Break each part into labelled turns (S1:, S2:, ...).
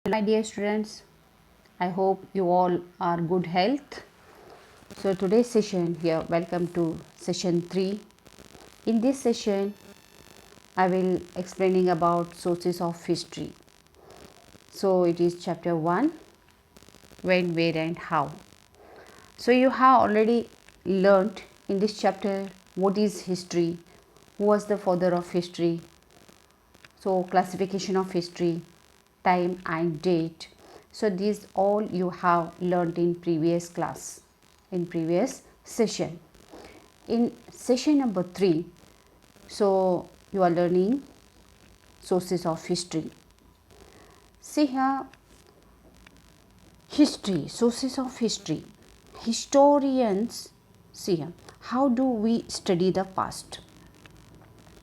S1: My dear students, I hope you all are good health. So today's session here, welcome to session 3. In this session, I will explaining about sources of history. So it is chapter 1, when, where and how. So you have already learnt in this chapter what is history, who was the father of history, so classification of history, time and date. So these all you have learnt in previous class, in previous session. In session number 3, so you are learning sources of history. See here, history, sources of history. Historians, see here, how do we study the past?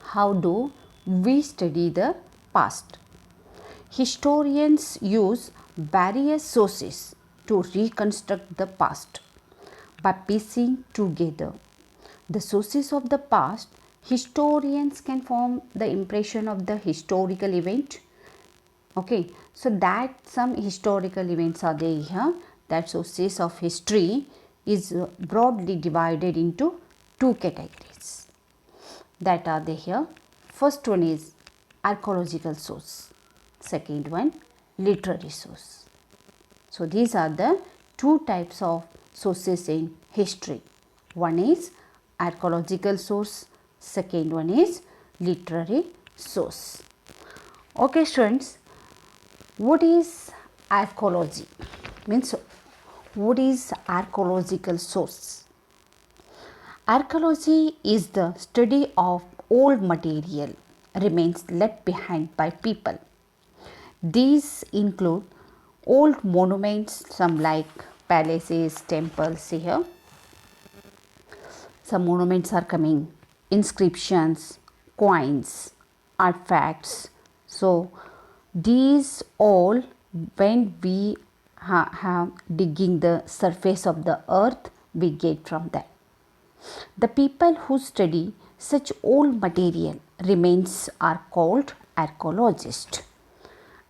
S1: How do we study the past? Historians use various sources to reconstruct the past. By piecing together the sources of the past, historians can form the impression of the historical event. Okay, so that some historical events are there here. That sources of history is broadly divided into two categories that are there here. First one is archaeological source, second one literary source. So these are the two types of sources in history. One is archaeological source, second one is literary source. Okay students, what is archaeology? Means what is archaeological source? Archaeology is the study of old material remains left behind by people. These include old monuments, some like palaces, temples here. Some monuments are coming, inscriptions, coins, artifacts. So these all, when we have digging the surface of the earth, we get from that. The people who study such old material remains are called archaeologists.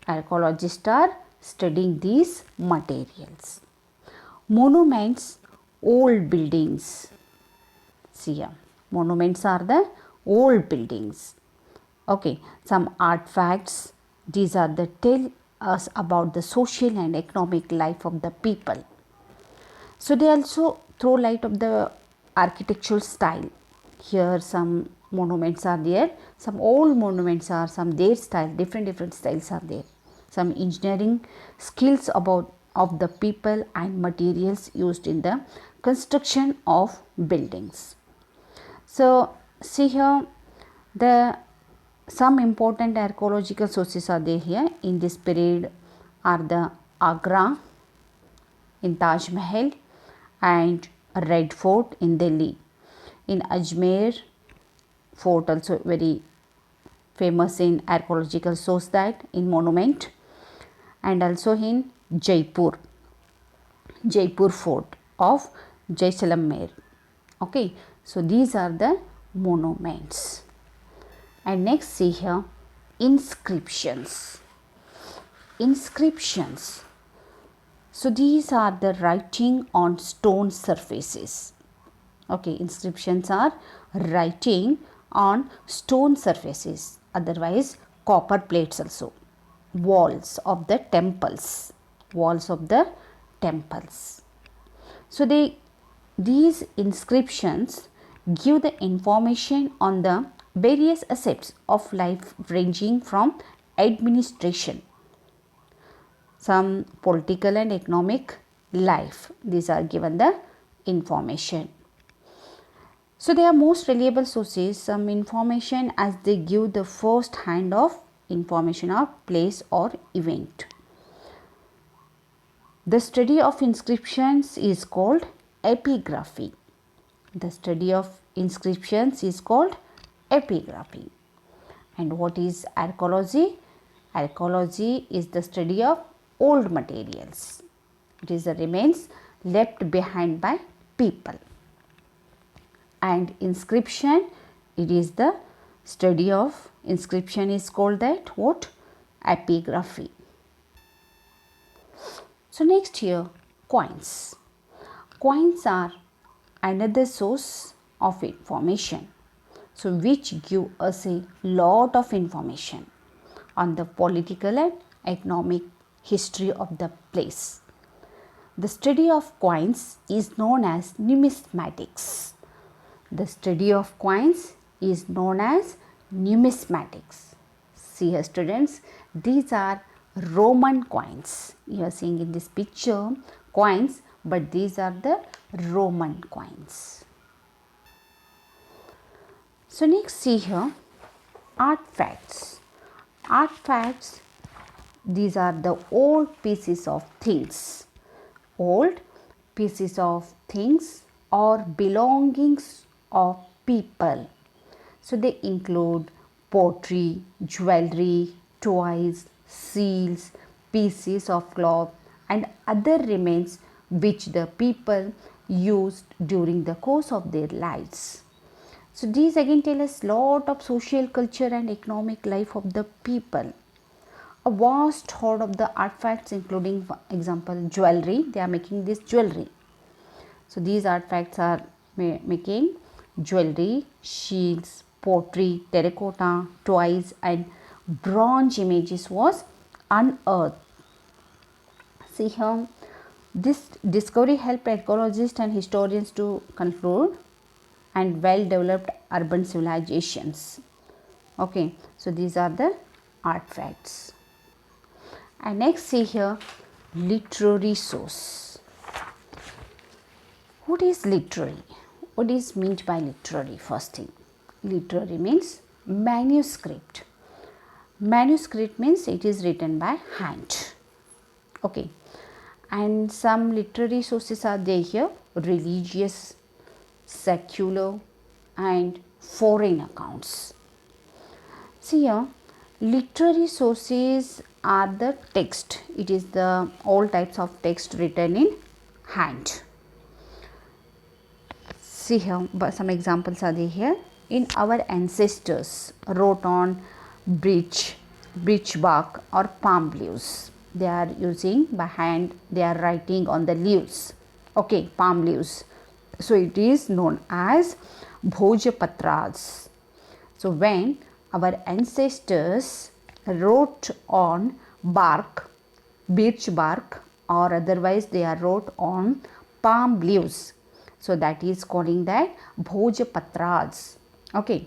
S1: Archaeologists are studying these materials. Monuments, old buildings. See here, monuments are the old buildings. Okay, some artifacts. These are the tell us about the social and economic life of the people. So they also throw light of the architectural style. Here some monuments are there, some old monuments are, some their style, different styles are there. Some engineering skills about of the people and materials used in the construction of buildings. So see here, the some important archaeological sources are there here in this period are the Agra in Taj Mahal and Red Fort in Delhi. In Ajmer Fort also very famous in archaeological source, that in monument, and also in Jaipur Fort of Jaisalmer. Okay, so these are the monuments. And next see here, inscriptions. Inscriptions, so these are the writing on stone surfaces. Okay, inscriptions are writing on stone surfaces, otherwise copper plates also. Walls of the temples. Walls of the temples. So these inscriptions give the information on the various aspects of life ranging from administration, some political and economic life. These are given the information. So they are most reliable sources, some information as they give the first hand of information of place or event. The study of inscriptions is called epigraphy. The study of inscriptions is called epigraphy. And what is archaeology? Archaeology is the study of old materials. It is the remains left behind by people. And inscription, it is the study of inscription is called that what? Epigraphy. So next here, coins. Coins are another source of information, so which give us a lot of information on the political and economic history of the place. The study of coins is known as numismatics. The study of coins is known as numismatics. See here students, these are Roman coins. You are seeing in this picture coins, but these are the Roman coins. So next see here, artifacts. Artifacts, these are the old pieces of things. Old pieces of things or belongings of people. So they include pottery, jewelry, toys, seals, pieces of cloth and other remains which the people used during the course of their lives. So these again tell us lot of social, culture and economic life of the people. A vast hoard of the artifacts including, for example, jewelry. They are making this jewelry. So these artifacts are making jewelry, shields, pottery, terracotta, toys and bronze images was unearthed. See here, this discovery helped archaeologists and historians to conclude and well developed urban civilizations. Okay, so these are the artifacts. And next see here, literary source. What is literary? What is meant by literary? First thing, literary means manuscript. Manuscript means it is written by hand. Okay, and some literary sources are there here, religious, secular and foreign accounts. See here, literary sources are the text. It is the all types of text written in hand. See here, but some examples are there here. In our ancestors wrote on birch bark or palm leaves. They are using by hand, they are writing on the leaves. Okay, palm leaves. So it is known as Bhojapatras. So when our ancestors wrote on bark, birch bark or otherwise they are wrote on palm leaves. So that is calling that Bhojapatras. Okay.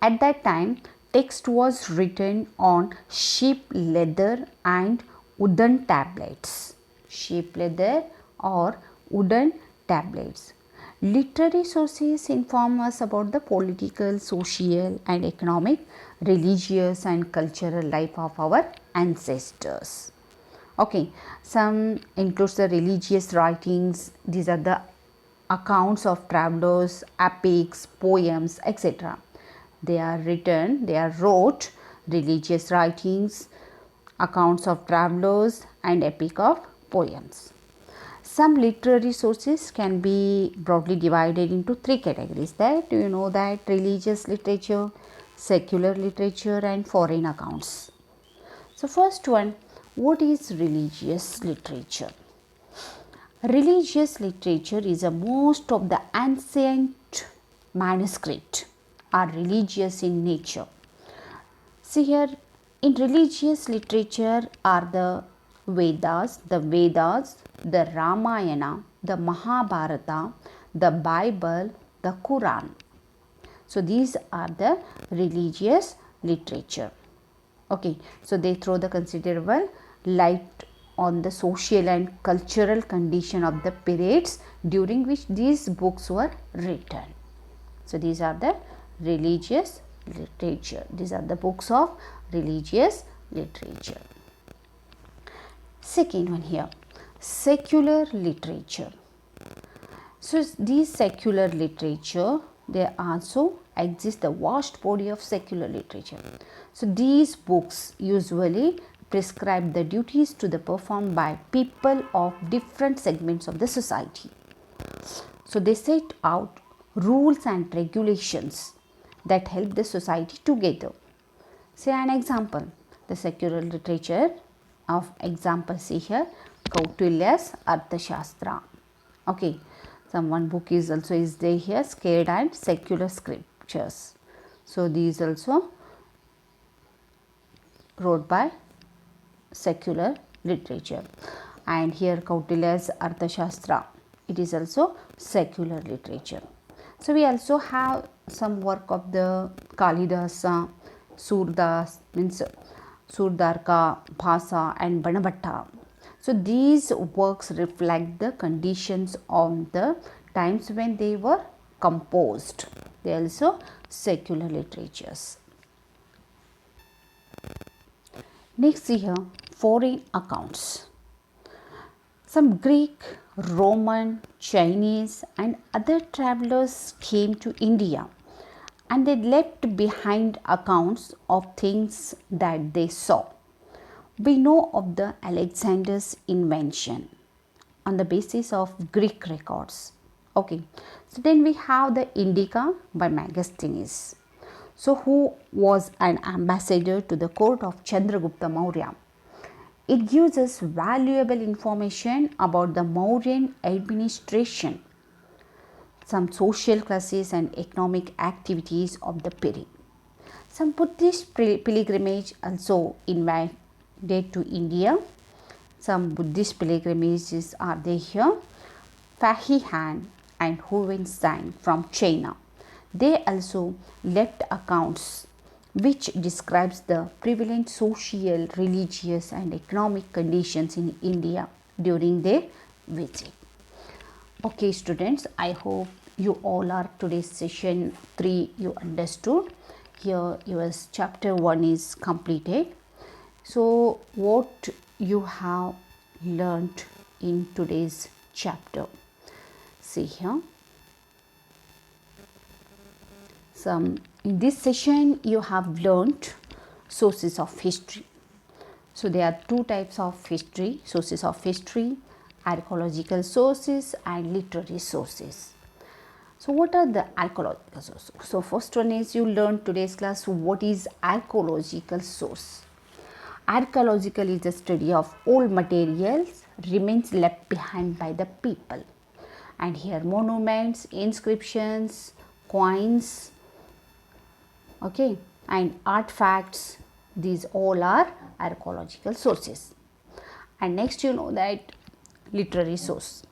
S1: At that time, text was written on sheep leather and wooden tablets. Sheep leather or wooden tablets. Literary sources inform us about the political, social and economic, religious and cultural life of our ancestors. Okay, some includes the religious writings. These are the accounts of travelers, epics, poems, etc. They are wrote religious writings, accounts of travelers and epic of poems. Some literary sources can be broadly divided into three categories. That you know that religious literature, secular literature and foreign accounts. So first one, what is religious literature? Religious literature is a most of the ancient manuscript are religious in nature. See here, in religious literature are the Vedas, the Ramayana, the Mahabharata, the Bible, the Quran. So these are the religious literature. Okay, so they throw the considerable light on the social and cultural condition of the periods during which these books were written. So these are the religious literature. These are the books of religious literature. Second one here, secular literature. So these secular literature, there also exists the vast body of secular literature. So these books usually prescribe the duties to the performed by people of different segments of the society. So they set out rules and regulations that help the society together. Say an example, the secular literature of examples see here. Kautilya's Arthashastra. Okay, some one book is also is there here, Sacred and Secular Scriptures. So these also wrote by secular literature. And here Kautilya's Arthashastra, it is also secular literature. So we also have some work of the Kalidasa, Surdas, means Surdarka, Bhasa and Banabhatta. So these works reflect the conditions of the times when they were composed. They are also secular literatures. Next here, foreign accounts. Some Greek, Roman, Chinese and other travelers came to India and they left behind accounts of things that they saw. We know of the Alexander's invention on the basis of Greek records. Okay, so then we have the Indica by Megasthenes. So who was an ambassador to the court of Chandragupta Maurya. It gives us valuable information about the Mauryan administration, some social classes and economic activities of the period. Some Buddhist pilgrimage also invited to India. Some Buddhist pilgrimages are there here. Fahihan and Hohenstein from China. They also left accounts which describes the prevalent social, religious and economic conditions in India during their visit. Okay students, I hope you all are today's session 3 you understood. Here your chapter 1 is completed. So what you have learnt in today's chapter? See here. In this session you have learnt sources of history. So there are two types of history, sources of history, archaeological sources and literary sources. So what are the archaeological sources? So first one is you learn today's class what is archaeological source. Archaeological is the study of old materials, remains left behind by the people. And here monuments, inscriptions, coins, okay, and artifacts, these all are archaeological sources. And next you know that literary source.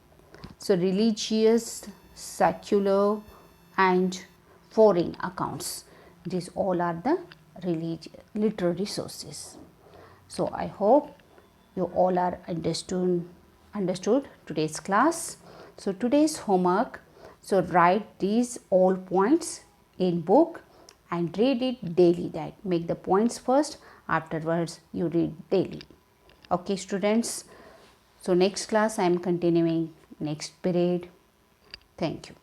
S1: So religious, secular and foreign accounts, these all are the literary sources. So I hope you all are understood today's class. So today's homework, so write these all points in book and read it daily. That make the points first, afterwards you read daily. Okay students, so next class I am continuing next period. Thank you.